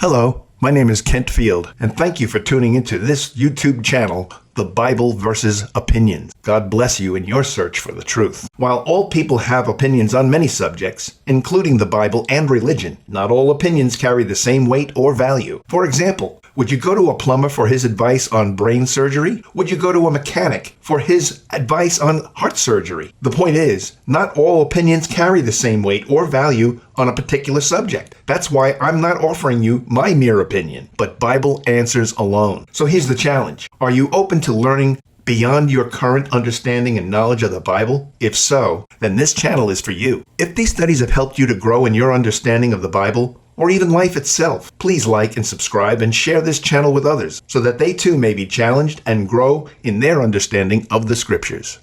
Hello, my name is Kent Field, and thank you for tuning into this YouTube channel, The Bible versus Opinions. God bless you in your search for the truth. While all people have opinions on many subjects, including the Bible and religion, not all opinions carry the same weight or value. For example, would you go to a plumber for his advice on brain surgery? Would you go to a mechanic for his advice on heart surgery? The point is, not all opinions carry the same weight or value on a particular subject. That's why I'm not offering you my mere opinion, but Bible answers alone. So here's the challenge. Are you open to learning beyond your current understanding and knowledge of the Bible? If so, then this channel is for you. If these studies have helped you to grow in your understanding of the Bible, or even life itself, please like and subscribe and share this channel with others so that they too may be challenged and grow in their understanding of the Scriptures.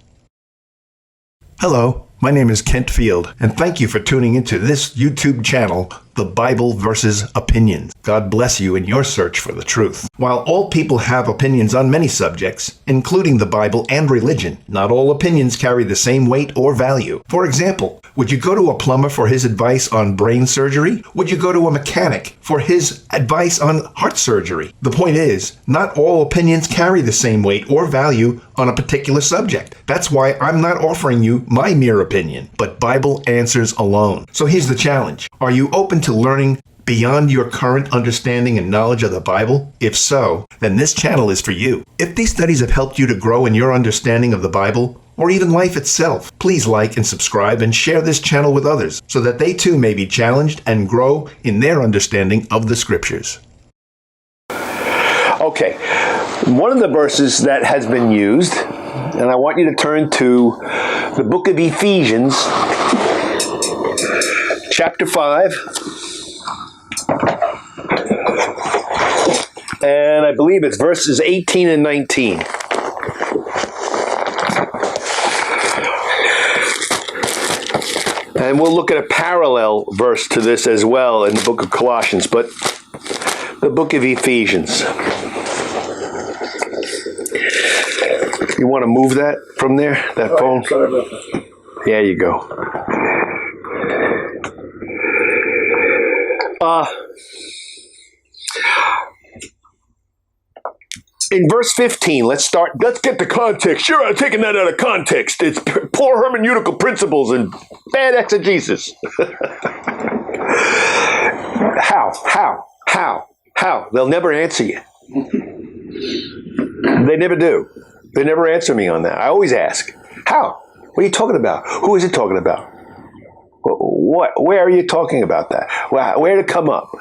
Hello, my name is Kent Field, and thank you for tuning into this YouTube channel, The Bible versus Opinions. God bless you in your search for the truth. While all people have opinions on many subjects, including the Bible and religion, not all opinions carry the same weight or value. For example, would you go to a plumber for his advice on brain surgery? Would you go to a mechanic for his advice on heart surgery? The point is, not all opinions carry the same weight or value on a particular subject. That's why I'm not offering you my mere opinion, but Bible answers alone. So here's the challenge. Are you open to learning beyond your current understanding and knowledge of the Bible? If so, then this channel is for you. If these studies have helped you to grow in your understanding of the Bible, or even life itself, please like and subscribe and share this channel with others so that they too may be challenged and grow in their understanding of the Scriptures. Okay, one of the verses that has been used, and I want you to turn to the book of Ephesians, chapter 5, and I believe it's verses 18 and 19. And we'll look at a parallel verse to this as well in the book of Colossians, but the book of Ephesians. You want to move that from there, that phone? Sorry about that. There you go. In verse 15, let's get the context. You're taking that out of context. It's poor hermeneutical principles and bad exegesis. How? They'll never answer you. They never do. They never answer me on that. I always ask, how? What are you talking about? Who is it talking about? What? Where are you talking about that? Where did it come up?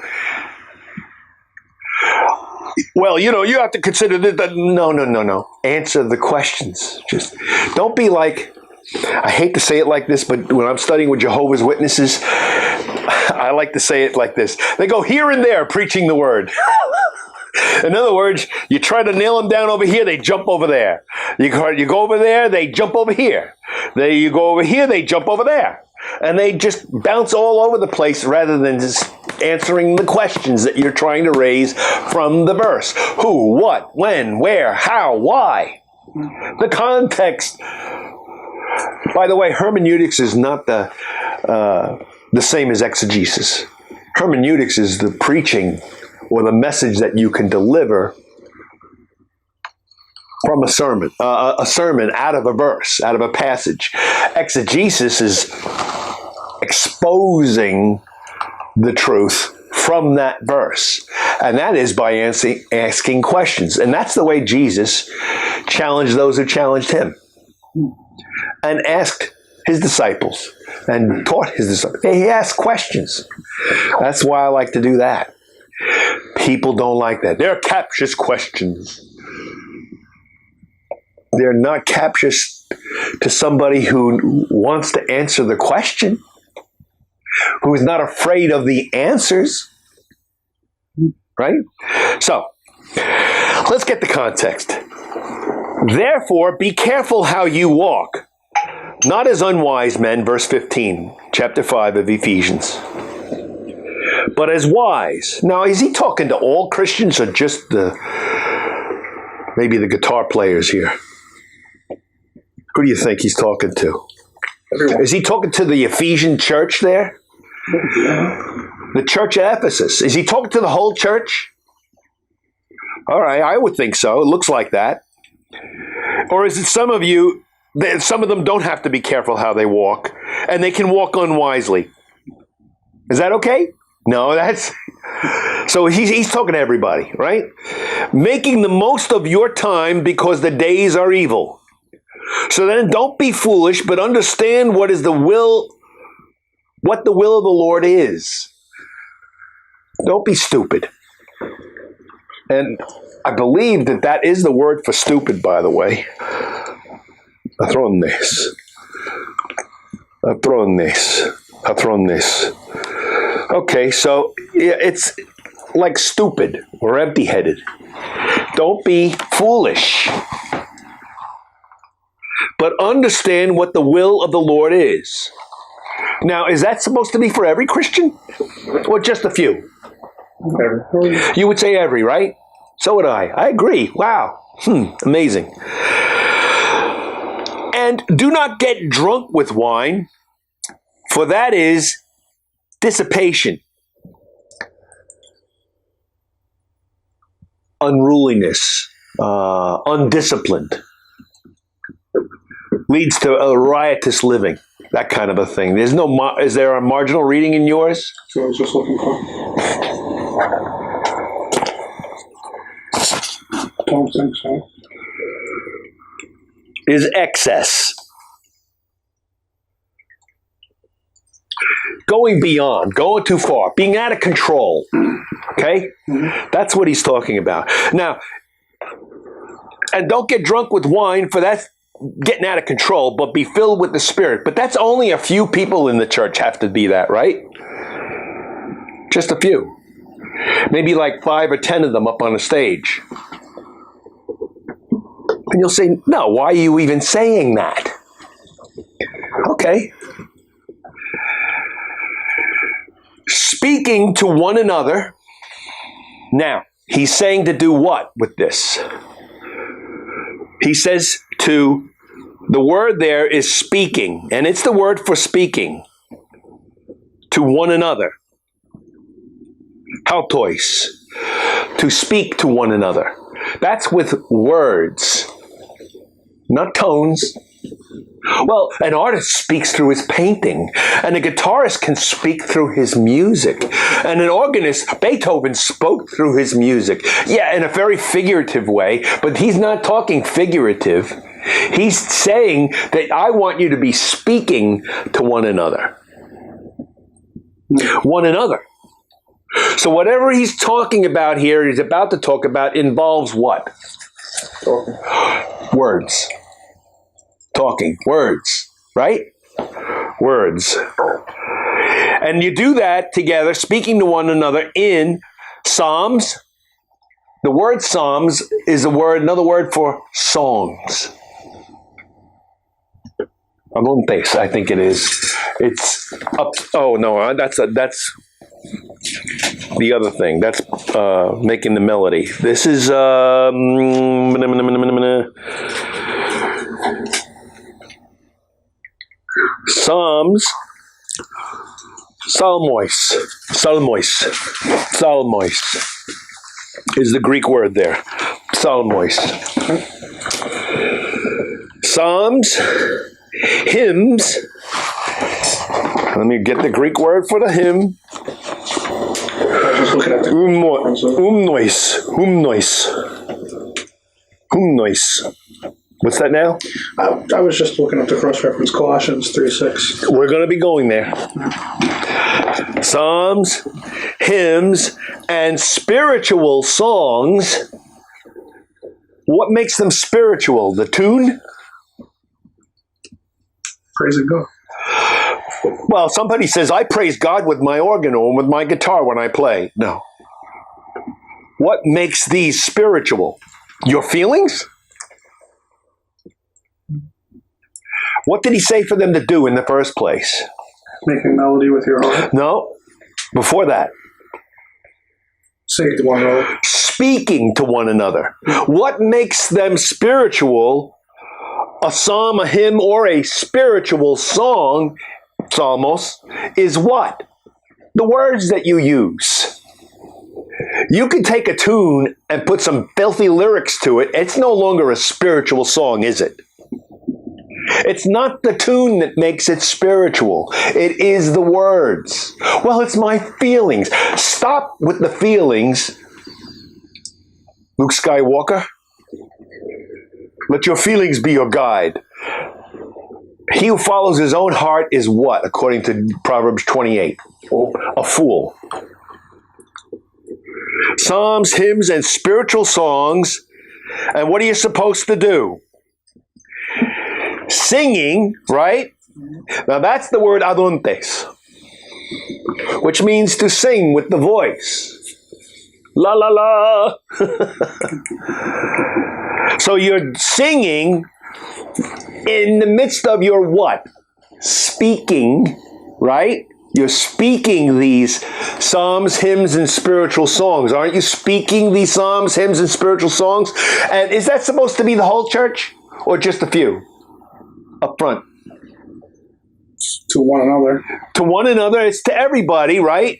Well, you have to consider that. No. Answer the questions. Just don't be like, I hate to say it like this, but when I'm studying with Jehovah's Witnesses, I like to say it like this. They go here and there preaching the word. In other words, you try to nail them down over here, they jump over there. You go over there, they jump over here. You go over here, they jump over there. And they just bounce all over the place rather than just answering the questions that you're trying to raise from the verse. Who, what, when, where, how, why? The context. By the way, hermeneutics is not the same as exegesis. Hermeneutics is the preaching or the message that you can deliver from a sermon out of a verse, out of a passage. Exegesis is exposing the truth from that verse. And that is by asking questions. And that's the way Jesus challenged those who challenged him. And asked his disciples and taught his disciples. He asked questions. That's why I like to do that. People don't like that. They're captious questions. They're not captious to somebody who wants to answer the question, who is not afraid of the answers. Right? So, let's get the context. Therefore, be careful how you walk, not as unwise men, verse 15, chapter 5 of Ephesians, but as wise. Now, is he talking to all Christians or just maybe the guitar players here? Who do you think he's talking to? Everyone. Is he talking to the Ephesian church there? The church at Ephesus. Is he talking to the whole church? All right, I would think so. It looks like that. Or is it some of you, some of them don't have to be careful how they walk, and they can walk unwisely? Is that okay? No, that's... So he's talking to everybody, right? Making the most of your time because the days are evil. So then don't be foolish, but understand what the will of the Lord is. Don't be stupid. And I believe that is the word for stupid, by the way. Athrones. Okay, so it's like stupid or empty-headed. Don't be foolish. But understand what the will of the Lord is. Now, is that supposed to be for every Christian? Or just a few? Every. You would say every, right? So would I. I agree. Wow. Amazing. And do not get drunk with wine, for that is dissipation, unruliness, undisciplined, leads to a riotous living, that kind of a thing. Is there a marginal reading in yours? So I was just looking for. Don't think so. Is excess. Going beyond, going too far, being out of control. Okay? That's what he's talking about. Now, and don't get drunk with wine, for that's getting out of control, but be filled with the Spirit. But that's only a few people in the church have to be that, right? Just a few. Maybe like 5 or 10 of them up on the stage. And you'll say, no, why are you even saying that? Okay. Speaking to one another. Now, he's saying to do what with this? He says the word there is speaking, and it's the word for speaking to one another. Hautois, to speak to one another. That's with words, not tones. Well, an artist speaks through his painting, and a guitarist can speak through his music, and an organist, Beethoven, spoke through his music. Yeah, in a very figurative way, but he's not talking figurative. He's saying that I want you to be speaking to one another. One another. So whatever he's talking about here, he's about to talk about, involves what? Talking. Words. Talking. Words. Right? Words. And you do that together, speaking to one another in psalms. The word psalms is another word for songs. Amontes, I think it is. It's up. Oh no, that's the other thing. That's making the melody. This is Psalms. Psalmois is the Greek word there. Psalmois. Psalms, hymns. Let me get the Greek word for the hymn. I was just looking at the. Humnois. What's that now? I was just looking at the cross-reference, Colossians 3:6. We're going to be going there. Psalms, hymns, and spiritual songs. What makes them spiritual? The tune? Praising God. Well, somebody says, I praise God with my organ or with my guitar when I play. No. What makes these spiritual? Your feelings? What did he say for them to do in the first place? Making melody with your heart. No. Before that. Sing to one another. Speaking to one another. What makes them spiritual? A psalm, a hymn, or a spiritual song, psalmos, is what? The words that you use. You can take a tune and put some filthy lyrics to it. It's no longer a spiritual song, is it? It's not the tune that makes it spiritual. It is the words. Well, it's my feelings. Stop with the feelings, Luke Skywalker. Let your feelings be your guide. He who follows his own heart is what, according to Proverbs 28? A fool. Psalms, hymns, and spiritual songs. And what are you supposed to do? Singing, right? Now that's the word adontes, which means to sing with the voice. La la la. So you're singing in the midst of your what? Speaking, right? You're speaking these psalms, hymns, and spiritual songs. Aren't you speaking these psalms, hymns, and spiritual songs? And is that supposed to be the whole church or just a few up front? To one another. To one another. It's to everybody, right?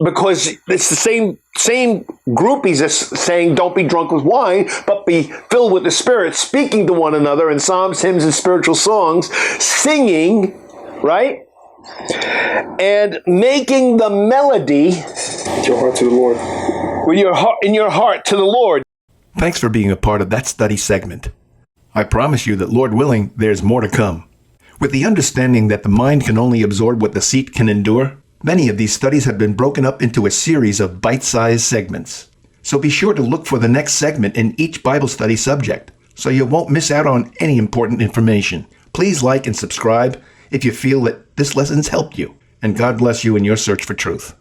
Because it's the same groupies as saying don't be drunk with wine, but be filled with the Spirit, speaking to one another in psalms, hymns, and spiritual songs, singing, right? And making the melody Your heart to the Lord. with your heart in your heart to the Lord. Thanks for being a part of that study segment. I promise you that, Lord willing, there's more to come. With the understanding that the mind can only absorb what the seat can endure, many of these studies have been broken up into a series of bite-sized segments. So be sure to look for the next segment in each Bible study subject, so you won't miss out on any important information. Please like and subscribe if you feel that this lesson's helped you, and God bless you in your search for truth.